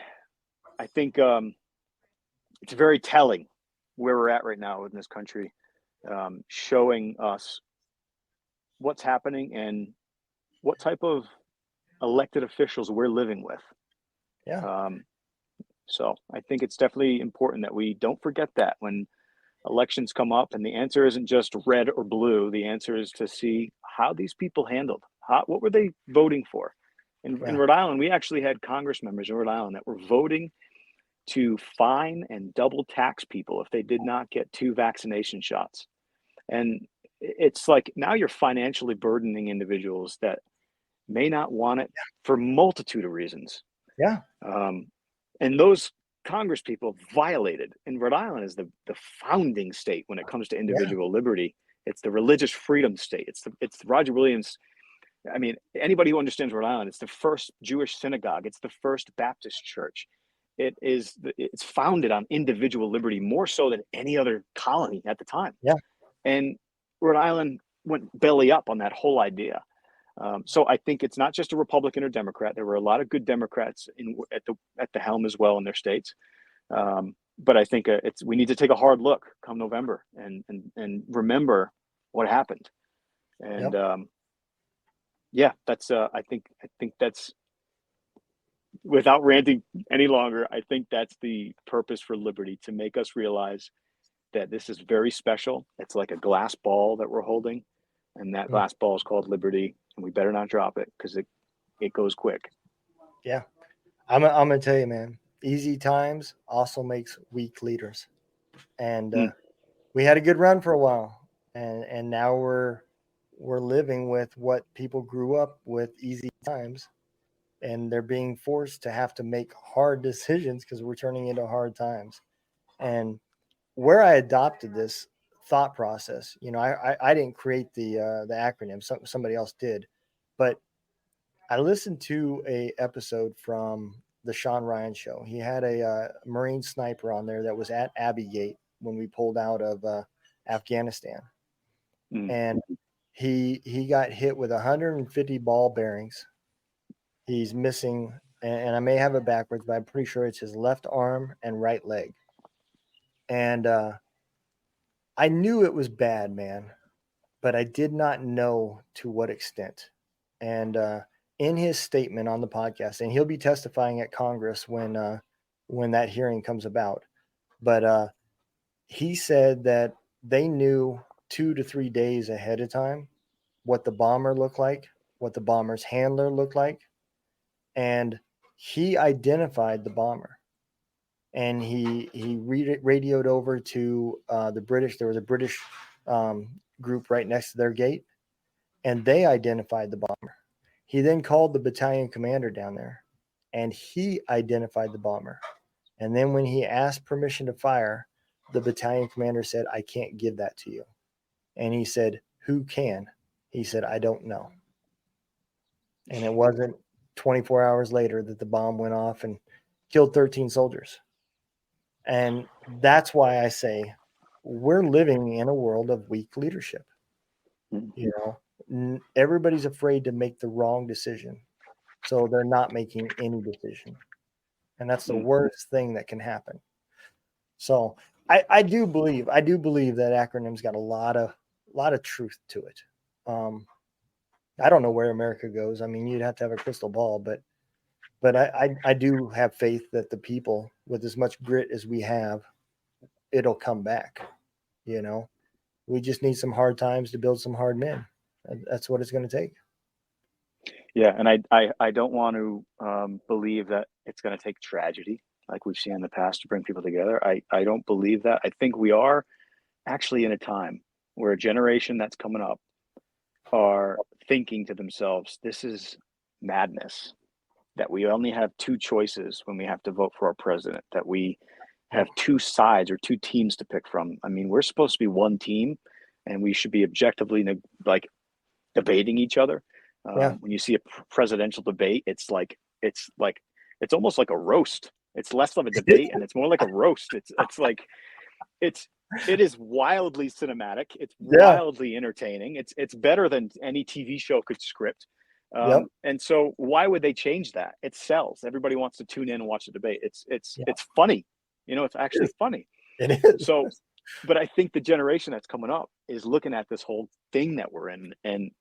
I think, it's very telling where we're at right now in this country, showing us what's happening and what type of elected officials we're living with. So I think it's definitely important that we don't forget that when elections come up, and the answer isn't just red or blue. The answer is to see how these people handled, what were they voting for? In Rhode Island, we actually had Congress members in Rhode Island that were voting to fine and double tax people if they did not get 2 vaccination shots. And it's like now you're financially burdening individuals that may not want it for a multitude of reasons. And those Congress people violated. And Rhode Island is the founding state when it comes to individual liberty. It's the religious freedom state. It's Roger Williams. I mean, anybody who understands Rhode Island, it's the first Jewish synagogue. It's the first Baptist church. It's founded on individual liberty more so than any other colony at the time. And Rhode Island went belly up on that whole idea. So I think it's not just a Republican or Democrat. There were a lot of good Democrats at the helm as well in their states. But I think we need to take a hard look come November and remember what happened. And that's I think that's, without ranting any longer, I think that's the purpose for liberty, to make us realize that this is very special. It's like a glass ball that we're holding, and that glass ball is called liberty, and we better not drop it because it goes quick. I'm gonna tell you, man, easy times also makes weak leaders. And we had a good run for a while, and now we're living with what people grew up with, easy times, and they're being forced to have to make hard decisions because we're turning into hard times. And where I adopted this thought process, I didn't create the acronym, somebody else did, but I listened to a episode from the Sean Ryan show. He had a Marine sniper on there that was at Abbey Gate when we pulled out of Afghanistan, and he got hit with 150 ball bearings. He's missing, and I may have it backwards, but I'm pretty sure it's his left arm and right leg. And I knew it was bad, man, but I did not know to what extent. And in his statement on the podcast, and he'll be testifying at Congress when that hearing comes about, but he said that they knew 2 to 3 days ahead of time what the bomber looked like, what the bomber's handler looked like, and he identified the bomber. And he radioed over to the British. There was a British group right next to their gate, and they identified the bomber. He then called the battalion commander down there, and he identified the bomber. And then when he asked permission to fire, the battalion commander said, "I can't give that to you." And he said, "Who can?" He said, "I don't know." And it wasn't 24 hours later that the bomb went off and killed 13 soldiers. And that's why I say we're living in a world of weak leadership. You know, everybody's afraid to make the wrong decision, so they're not making any decision. And that's the worst thing that can happen. So I do believe that acronym's got a lot of truth to it. I don't know where America goes. I mean, you'd have to have a crystal ball, but I do have faith that the people, with as much grit as we have, it'll come back. You know, we just need some hard times to build some hard men. That's what it's going to take. Yeah, and I don't want to believe that it's going to take tragedy like we've seen in the past to bring people together. I don't believe that. I think we are actually in a time where a generation that's coming up are thinking to themselves, this is madness, that we only have two choices when we have to vote for our president, that we have two sides or two teams to pick from. I mean, we're supposed to be one team, and we should be objectively like debating each other. When you see a presidential debate, it's almost like a roast. It's less of a debate and it's more like a roast. It is wildly cinematic. It's wildly entertaining. It's better than any TV show could script. And so why would they change that? It sells. Everybody wants to tune in and watch the debate. It's funny. You know, it's actually funny. It is. So, but I think the generation that's coming up is looking at this whole thing that we're in, and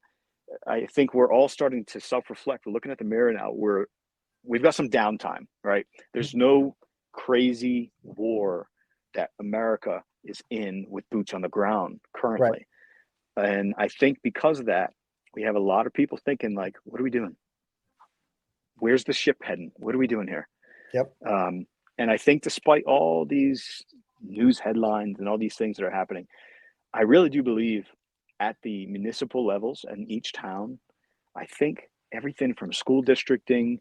I think we're all starting to self-reflect. We're looking at the mirror now. We've got some downtime, right? There's no crazy war that America is in with boots on the ground currently. Right. And I think because of that, we have a lot of people thinking like, what are we doing? Where's the ship heading? What are we doing here? Yep. And I think despite all these news headlines and all these things that are happening, I really do believe at the municipal levels in each town, I think everything from school districting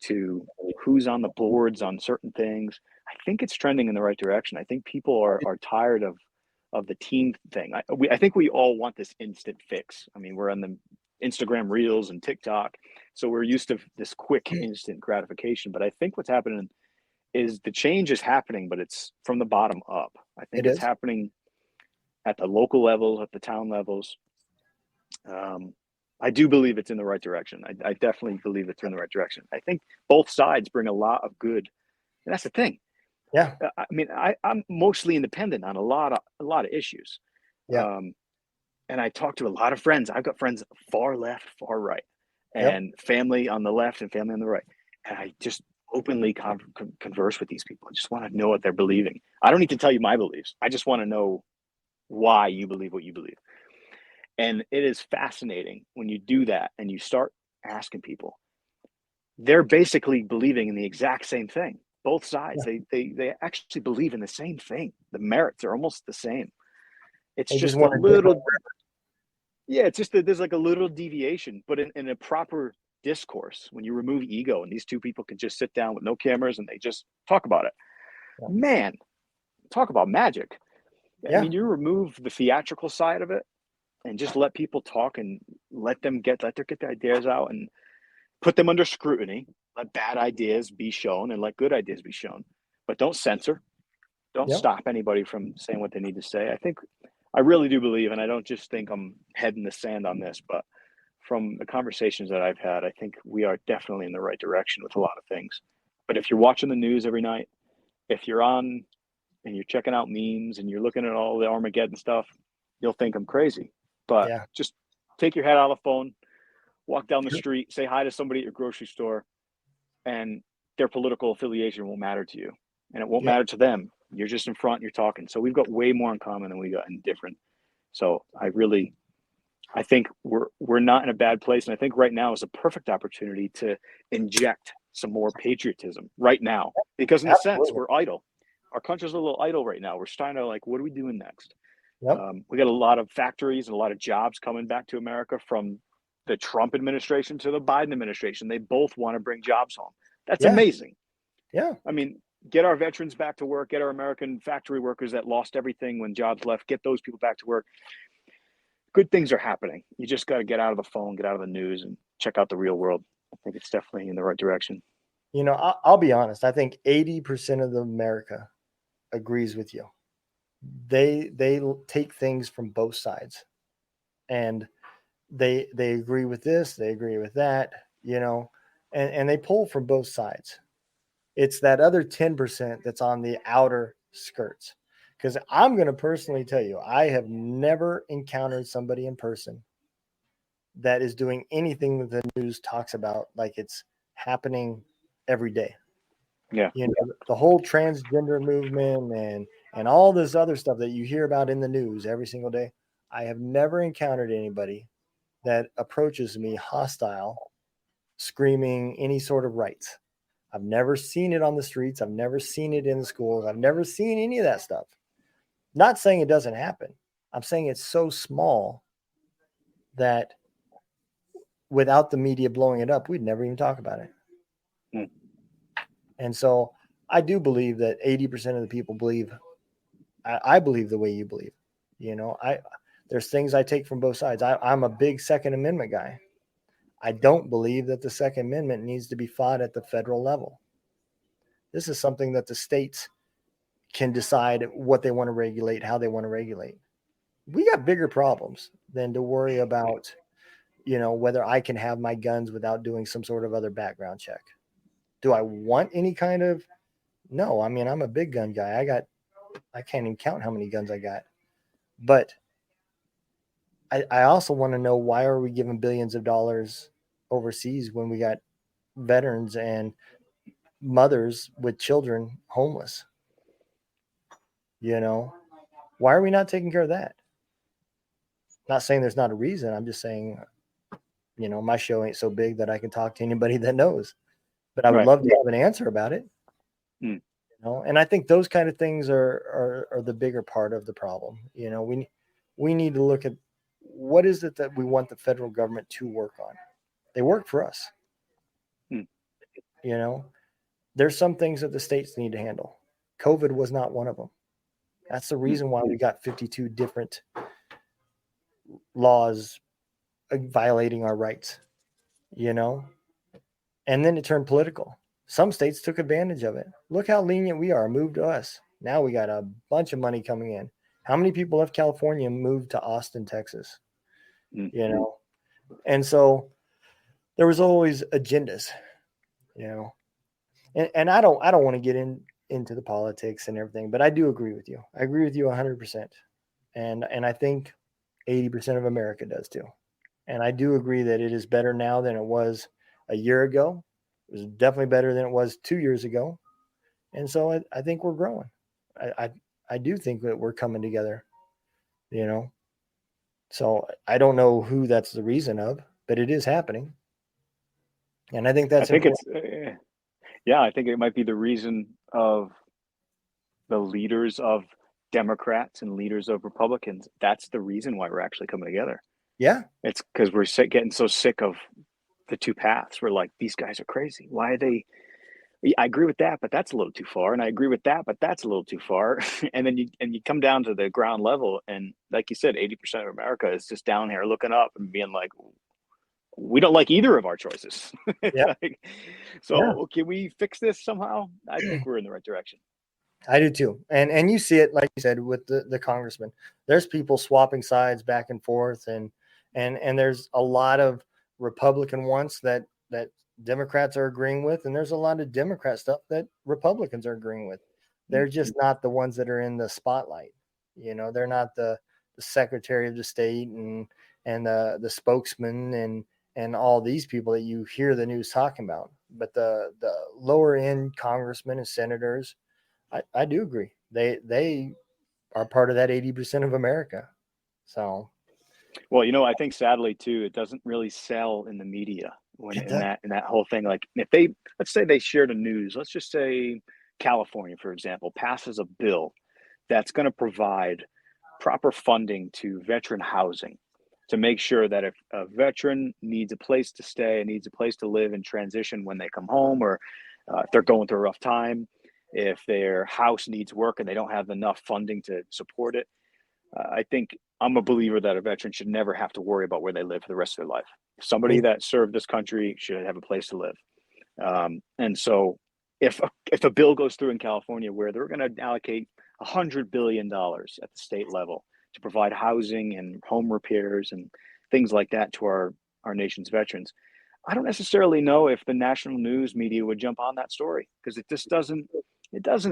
to who's on the boards on certain things, I think it's trending in the right direction. I think people are tired of the team thing. I think we all want this instant fix. I mean, we're on the Instagram Reels and TikTok, so we're used to this quick instant gratification. But I think what's happening is the change is happening, but it's from the bottom up. I think it's happening at the local levels, at the town levels. I do believe it's in the right direction. I definitely believe it's in the right direction. I think both sides bring a lot of good, and that's the thing. Yeah. I mean, I'm mostly independent on a lot of issues. Yeah. And I talk to a lot of friends. I've got friends far left, far right, and family on the left and family on the right. And I just openly converse with these people. I just want to know what they're believing. I don't need to tell you my beliefs. I just want to know why you believe what you believe. And it is fascinating when you do that and you start asking people. They're basically believing in the exact same thing. Both sides, they actually believe in the same thing. The merits are almost the same. It's just a little, it's just that there's like a little deviation, but in a proper discourse, when you remove ego and these two people can just sit down with no cameras and they just talk about it, man, talk about magic. I mean, you remove the theatrical side of it and just let people talk and let them get their ideas out and put them under scrutiny. Let bad ideas be shown and let good ideas be shown, but don't censor. Don't Yep. stop anybody from saying what they need to say. I really do believe, and I don't just think I'm head in the sand on this, but from the conversations that I've had, I think we are definitely in the right direction with a lot of things. But if you're watching the news every night, if you're on and you're checking out memes and you're looking at all the Armageddon stuff, you'll think I'm crazy. But Yeah. just take your head out of the phone, walk down the street, say hi to somebody at your grocery store, and their political affiliation won't matter to you. And it won't Yep. matter to them. You're just in front, you're talking. So we've got way more in common than we got in different. So I think we're not in a bad place. And I think right now is a perfect opportunity to inject some more patriotism right now. Because in a sense, we're idle. Our country's a little idle right now. We're starting to like, what are we doing next? Yep. We got a lot of factories and a lot of jobs coming back to America from the Trump administration to the Biden administration. They both want to bring jobs home. That's amazing. Yeah. I mean, get our veterans back to work, get our American factory workers that lost everything when jobs left, get those people back to work. Good things are happening. You just got to get out of the phone, get out of the news, and check out the real world. I think it's definitely in the right direction. You know, I'll be honest. I think 80% of America agrees with you. They take things from both sides, and they agree with this, they agree with that, you know, and they pull from both sides. It's that other 10% that's on the outer skirts. Because I'm going to personally tell you, I have never encountered somebody in person that is doing anything that the news talks about like it's happening every day. Yeah. You know, the whole transgender movement and all this other stuff that you hear about in the news every single day. I have never encountered anybody that approaches me hostile, screaming any sort of rights. I've never seen it on the streets. I've never seen it in the schools. I've never seen any of that stuff. Not saying it doesn't happen. I'm saying it's so small that without the media blowing it up, we'd never even talk about it. Mm. And so I do believe that 80% of the people believe, I believe the way you believe. You know, there's things I take from both sides. I'm a big Second Amendment guy. I don't believe that the Second Amendment needs to be fought at the federal level. This is something that the states can decide what they want to regulate, how they want to regulate. We got bigger problems than to worry about, you know, whether I can have my guns without doing some sort of other background check. Do I want any kind of? No, I mean, I'm a big gun guy. I can't even count how many guns I got. But I also want to know, why are we giving billions of dollars overseas when we got veterans and mothers with children homeless? You know, why are we not taking care of that? Not saying there's not a reason. I'm just saying, you know, my show ain't so big that I can talk to anybody that knows, but I would love to have an answer about it. Mm. You know, and I think those kind of things are the bigger part of the problem. You know, we need to look at what is it that we want the federal government to work on. They work for us. Mm. You know, there's some things that the states need to handle. COVID was not one of them. That's the reason why we got 52 different laws violating our rights, you know, and then it turned political. Some states took advantage of it. Look how lenient we are. Move to us. Now we got a bunch of money coming in. How many people left California and moved to Austin, Texas? Mm. You know, and so there was always agendas, you know, and I don't want to get into the politics and everything, but I do agree with you. I agree with you 100%. And I think 80% of America does too. And I do agree that it is better now than it was a year ago. It was definitely better than it was 2 years ago. And so I think we're growing. I do think that we're coming together, you know. So I don't know who that's the reason of, but it is happening. And I think that's important. I think it might be the reason of the leaders of Democrats and leaders of Republicans. That's the reason why we're actually coming together. Yeah. It's because we're getting so sick of the two paths. We're like, these guys are crazy. Why are they? I agree with that, but that's a little too far. And I agree with that, but that's a little too far. And then you come down to the ground level. And like you said, 80% of America is just down here looking up and being like, we don't like either of our choices. Yeah. So can we fix this somehow? I think we're in the right direction. I do too. And you see it, like you said, with the congressman. There's people swapping sides back and forth, and there's a lot of Republican ones that Democrats are agreeing with, and there's a lot of Democrat stuff that Republicans are agreeing with. They're just not the ones that are in the spotlight. They're not the Secretary of the State and the spokesman and all these people that you hear the news talking about. But the lower end congressmen and senators, I do agree. They are part of that 80% of America. So, well, I think sadly too, it doesn't really sell in the media when in that whole thing. Like if let's say they share the news, let's just say California, for example, passes a bill that's going to provide proper funding to veteran housing to make sure that if a veteran needs a place to stay, needs a place to live and transition when they come home, or if they're going through a rough time, if their house needs work and they don't have enough funding to support it. I think I'm a believer that a veteran should never have to worry about where they live for the rest of their life. Somebody that served this country should have a place to live. And so if a bill goes through in California where they're going to allocate $100 billion at the state level to provide housing and home repairs and things like that to our nation's veterans, I don't necessarily know if the national news media would jump on that story, because it just doesn't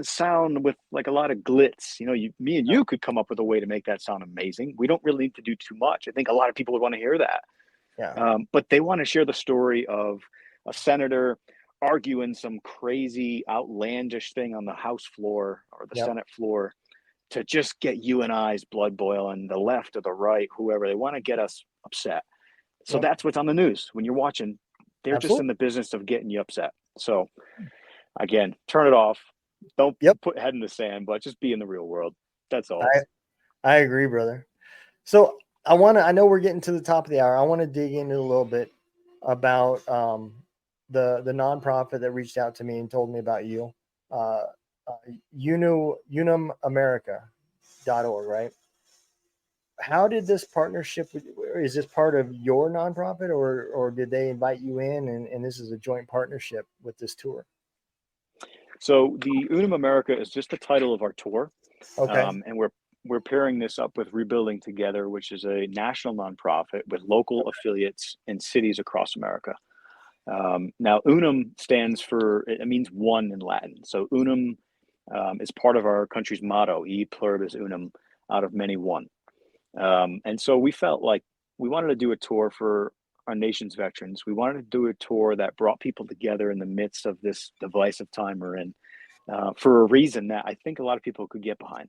sound with like a lot of glitz. Me and you could come up with a way to make that sound amazing. We don't really need to do too much. I think a lot of people would want to hear that. Yeah. But they want to share the story of a senator arguing some crazy outlandish thing on the House floor or the Senate floor to just get you and I's blood boiling, the left or the right, whoever. They want to get us upset. So that's what's on the news. When you're watching, they're just in the business of getting you upset. So again, turn it off. Don't put head in the sand, but just be in the real world. That's all. I agree, brother. So I know we're getting to the top of the hour. I want to dig into a little bit about the nonprofit that reached out to me and told me about you. Unimamerica.org, right? How did this partnership is this part of your nonprofit, or did they invite you in and this is a joint partnership with this tour? So the Unum America is just the title of our tour. Okay. And we're pairing this up with Rebuilding Together, which is a national nonprofit with local affiliates in cities across America. Now, Unum stands for, it means one in Latin. So Unum is part of our country's motto, E pluribus unum, out of many one. And so we felt like we wanted to do a tour for our nation's veterans. We wanted to do a tour that brought people together in the midst of this divisive time we're in, for a reason that I think a lot of people could get behind.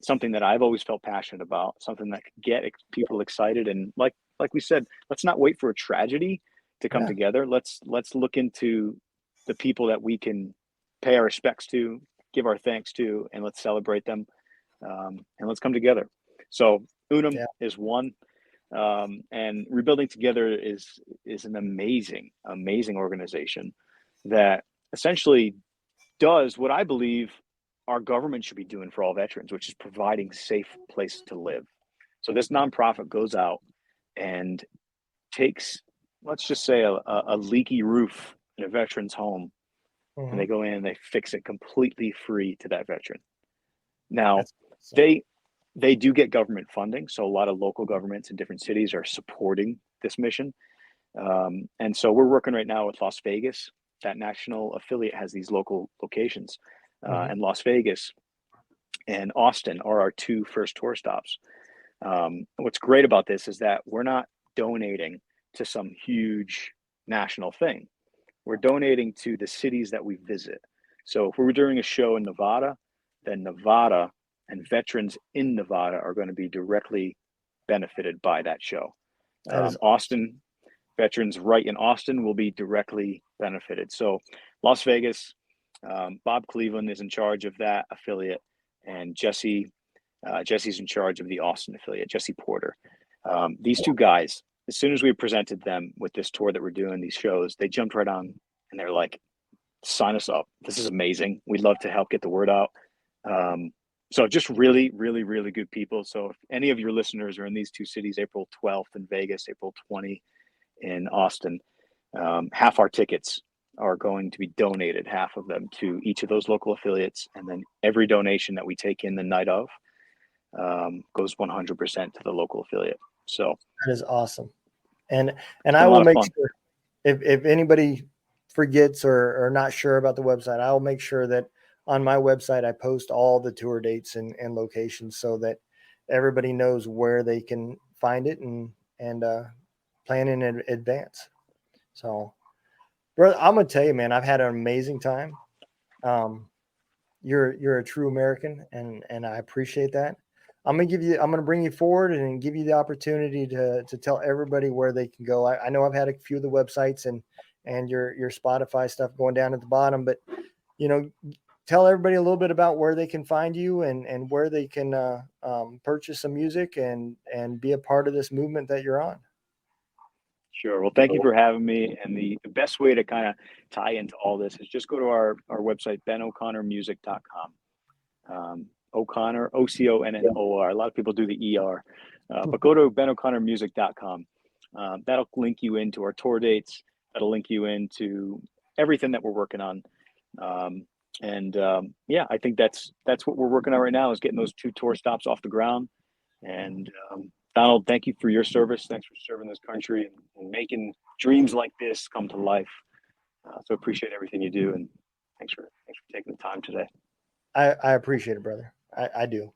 Something that I've always felt passionate about, something that could get people excited. And like we said, let's not wait for a tragedy to come together. Let's look into the people that we can pay our respects to, give our thanks to, and let's celebrate them. And let's come together. So Unum is one. And Rebuilding Together is an amazing organization that essentially does what I believe our government should be doing for all veterans, which is providing safe place to live. So this nonprofit goes out and takes, let's just say, a leaky roof in a veteran's home, and they go in and they fix it completely free to that veteran. Now, they do get government funding, so a lot of local governments in different cities are supporting this mission. And so we're working right now with Las Vegas. That national affiliate has these local locations. And Las Vegas and Austin are our two first tour stops. What's great about this is that we're not donating to some huge national thing. We're donating to the cities that we visit. So if we're doing a show in Nevada, then Nevada and veterans in Nevada are going to be directly benefited by that show. Austin, veterans right in Austin will be directly benefited. So Las Vegas, Bob Cleveland is in charge of that affiliate, and Jesse's in charge of the Austin affiliate, Jesse Porter. These two guys, as soon as we presented them with this tour that we're doing, these shows, they jumped right on and they're like, sign us up. This is amazing. We'd love to help get the word out. So just really, really, really good people. So if any of your listeners are in these two cities, April 12th in Vegas, April 20, in Austin. Half our tickets are going to be donated, half of them to each of those local affiliates. And then every donation that we take in the night of goes 100% to the local affiliate. So that is awesome. And it's I been a will lot of make fun. sure if anybody forgets or not sure about the website, I will make sure that on my website, I post all the tour dates and locations so that everybody knows where they can find it and plan in advance. So, brother, I'm gonna tell you, man, I've had an amazing time. You're a true American, and I appreciate that. I'm gonna bring you forward and give you the opportunity to tell everybody where they can go. I know I've had a few of the websites and your Spotify stuff going down at the bottom, but tell everybody a little bit about where they can find you and where they can purchase some music and be a part of this movement that you're on. Sure. Well, thank you for having me. And the best way to kind of tie into all this is just go to our website, benoconnormusic.com. O'Connor, OCONNOR. A lot of people do the ER, but go to benoconnormusic.com. That'll link you into our tour dates. That'll link you into everything that we're working on. Yeah, I think that's what we're working on right now, is getting those 2 tour stops off the ground. And Donald, thank you for your service. Thanks for serving this country and making dreams like this come to life. So appreciate everything you do, and thanks for taking the time today. I appreciate it, brother. I do.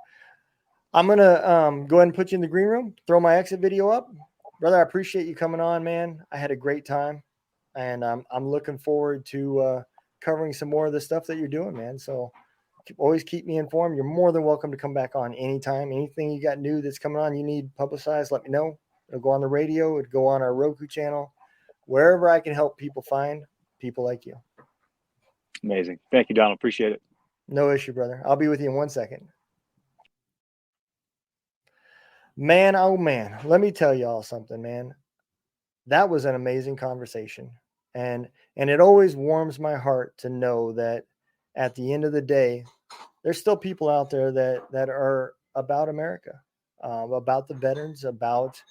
I'm gonna go ahead and put you in the green room. Throw my exit video up, brother. I appreciate you coming on, man. I had a great time, and I'm looking forward to covering some more of the stuff that you're doing, man. So always keep me informed. You're more than welcome to come back on anytime. Anything you got new that's coming on, you need publicized, let me know. It'll go on the radio. It'll go on our Roku channel, wherever I can help people find people like you. Amazing. Thank you, Donald. Appreciate it. No issue, brother. I'll be with you in 1 second. Man, oh man, let me tell y'all something, man. That was an amazing conversation. And it always warms my heart to know that at the end of the day, there's still people out there that are about America, about the veterans, about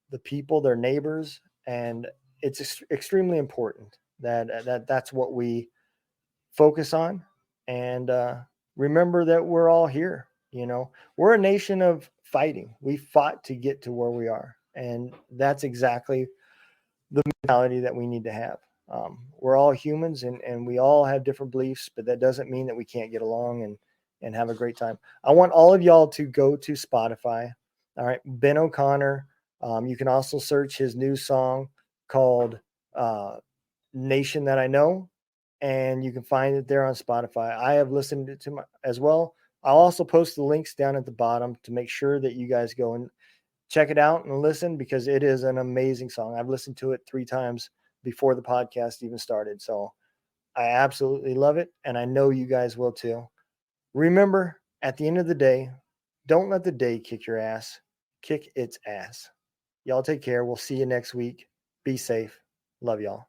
the people, their neighbors. And it's extremely important that's what we focus on. And remember that we're all here. We're a nation of fighting. We fought to get to where we are. And that's exactly the mentality that we need to have. We're all humans and we all have different beliefs, but that doesn't mean that we can't get along and have a great time. I want all of y'all to go to Spotify. All right. Ben OConnor. You can also search his new song called Nation That I Know, and you can find it there on Spotify. I have listened to as well. I'll also post the links down at the bottom to make sure that you guys go and check it out and listen, because it is an amazing song. I've listened to it 3 times before the podcast even started. So I absolutely love it. And I know you guys will too. Remember, at the end of the day, don't let the day kick your ass. Kick its ass. Y'all take care. We'll see you next week. Be safe. Love y'all.